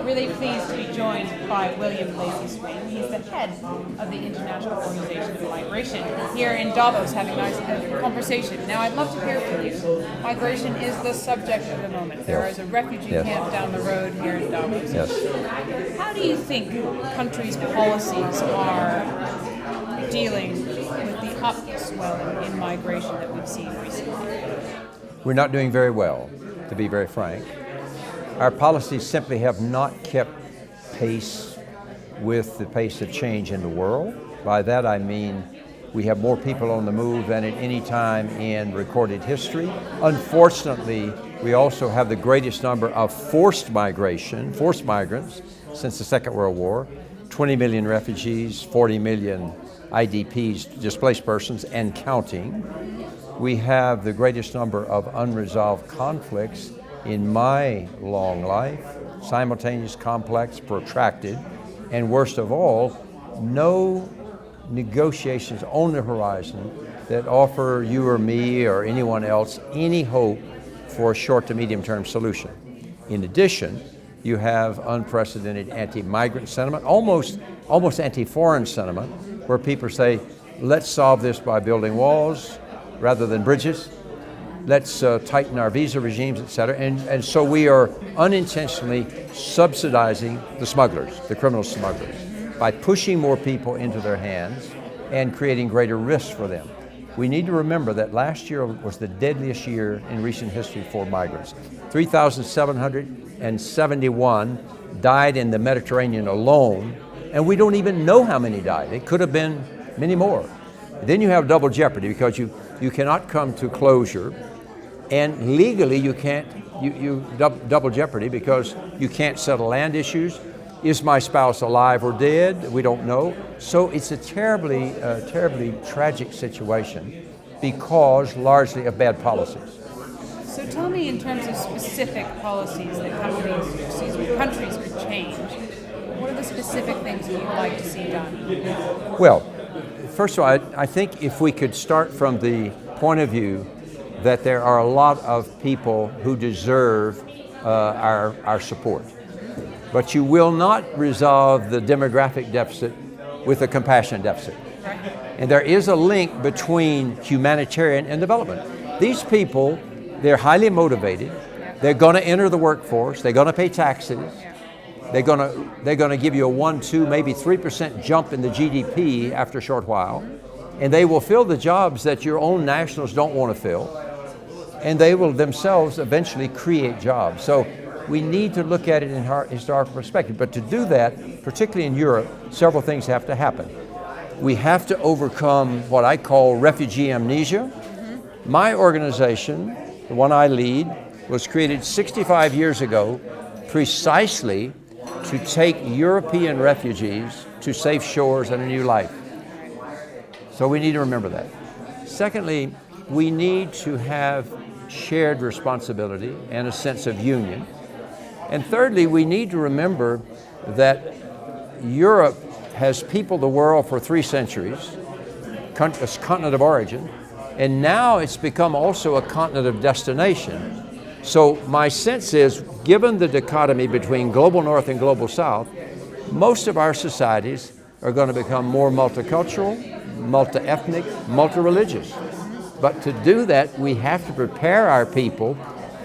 really pleased to be joined by William Lacy Swing. He's the head of the International Organization of Migration here in Davos, having a nice conversation. Now, I'd love to hear from you. Migration is the subject of the moment. There is a refugee camp down the road here in Davos. Yes. How do you think countries' policies are dealing with the upswelling in migration that we've seen recently? We're not doing very well, to be very frank. Our policies simply have not kept pace with the pace of change in the world. By that I mean we have more people on the move than at any time in recorded history. Unfortunately, we also have the greatest number of forced migrants since the Second World War. 20 million refugees, 40 million IDPs, displaced persons, and counting. We have the greatest number of unresolved conflicts in my long life, simultaneous, complex, protracted, and worst of all, no negotiations on the horizon that offer you or me or anyone else any hope for a short to medium term solution. In addition, you have unprecedented anti-migrant sentiment, almost anti-foreign sentiment, where people say, let's solve this by building walls rather than bridges. Let's tighten our visa regimes, et cetera. And so we are unintentionally subsidizing the smugglers, the criminal smugglers, by pushing more people into their hands and creating greater risks for them. We need to remember that last year was the deadliest year in recent history for migrants. 3,771 died in the Mediterranean alone, and we don't even know how many died. It could have been many more. Then you have double jeopardy because you cannot come to closure, and legally you can't, double jeopardy because you can't settle land issues. Is my spouse alive or dead? We don't know. So it's a terribly tragic situation because largely of bad policies. So tell me, in terms of specific policies that countries could change, what are the specific things that you'd like to see done? Well, first of all, I think if we could start from the point of view that there are a lot of people who deserve our support. But you will not resolve the demographic deficit with a compassion deficit. And there is a link between humanitarian and development. These people, they're highly motivated. They're going to enter the workforce. They're going to pay taxes. They're going to give you a 1, 2, maybe 3% jump in the GDP after a short while. And they will fill the jobs that your own nationals don't want to fill. And they will themselves eventually create jobs. So we need to look at it in historical perspective. But to do that, particularly in Europe, several things have to happen. We have to overcome what I call refugee amnesia. My organization, the one I lead, was created 65 years ago precisely to take European refugees to safe shores and a new life. So we need to remember that. Secondly, we need to have shared responsibility and a sense of union. And thirdly, we need to remember that Europe has peopled the world for 3 centuries, a continent of origin, and now it's become also a continent of destination. So my sense is, given the dichotomy between global north and global south, most of our societies are going to become more multicultural, multi-ethnic, multi-religious. But to do that, we have to prepare our people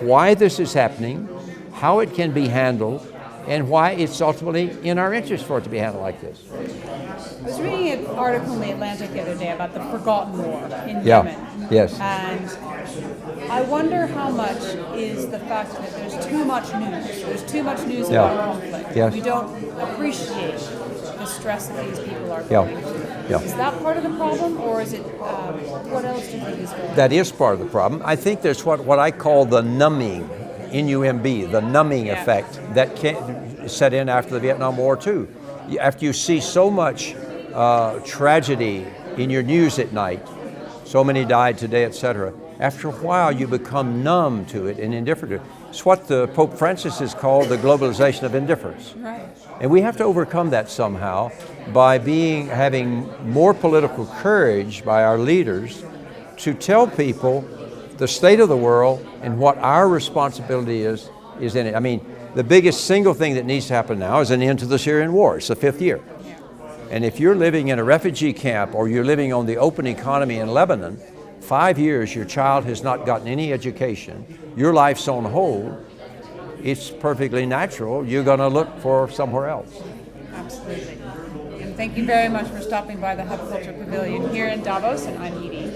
why this is happening, how it can be handled, and why it's ultimately in our interest for it to be handled like this. I was reading an article in The Atlantic the other day about the forgotten war in Yemen. Yes. And I wonder how much is the fact that there's too much news. There's too much news about conflict. Yes. We don't appreciate the stress that these people are going through. Is that part of the problem, or is it, what else do you think is going on? That is part of the problem. I think there's what I call the numbing, N-U-M-B, the numbing effect that set in after the Vietnam War too. After you see so much tragedy in your news at night, so many died today, etc., after a while you become numb to it and indifferent to it. It's what the Pope Francis has called the globalization of indifference. Right. And we have to overcome that somehow by having more political courage by our leaders to tell people the state of the world and what our responsibility is in it. I mean, The biggest single thing that needs to happen now is an end to the Syrian war. It's the 5th year. And if you're living in a refugee camp or you're living on the open economy in Lebanon, 5 years your child has not gotten any education, your life's on hold, it's perfectly natural you're going to look for somewhere else. Absolutely. And thank you very much for stopping by the Hub Culture Pavilion here in Davos, and I'm Edie.